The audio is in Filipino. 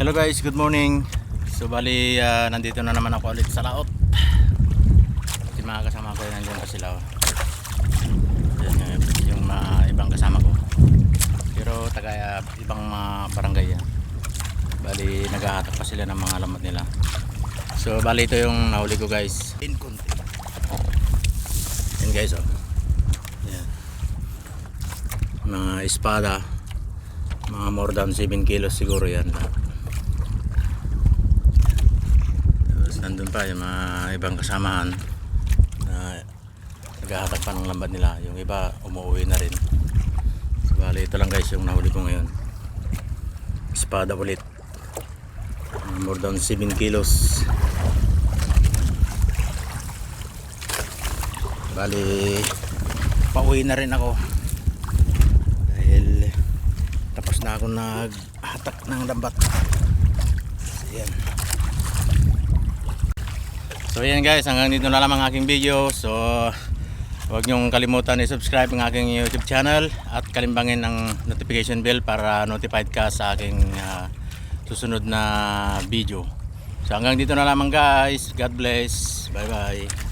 Hello guys, good morning. So bali nandito na naman ako ulit sa laot. Yung mga kasama ko nandiyan pa sila. Yan, yung mga ibang kasama ko. Pero taga ibang mga barangay yan. Bali naghahatak pa sila ng mga lamot nila. So bali ito yung nahuli ko guys. In konti. Yan guys oh. Yan. Mga espada. Mga more than 7 kilos siguro yan. Nandun pa yung mga ibang kasamahan na naghahatak pa ng lambat nila. Yung iba umuwi na rin. So, bali ito lang guys yung nahuli ko ngayon. Espada ulit, more than 7 kilos. Bali pauwi na rin ako dahil tapos na ako naghahatak ng lambat. So, yan. So yan guys, hanggang dito na lang ang aking video. So huwag nyong kalimutan i-subscribe ang aking YouTube channel at kalimbangin ang notification bell para notified ka sa aking susunod na video. So hanggang dito na lamang guys. God bless. Bye bye.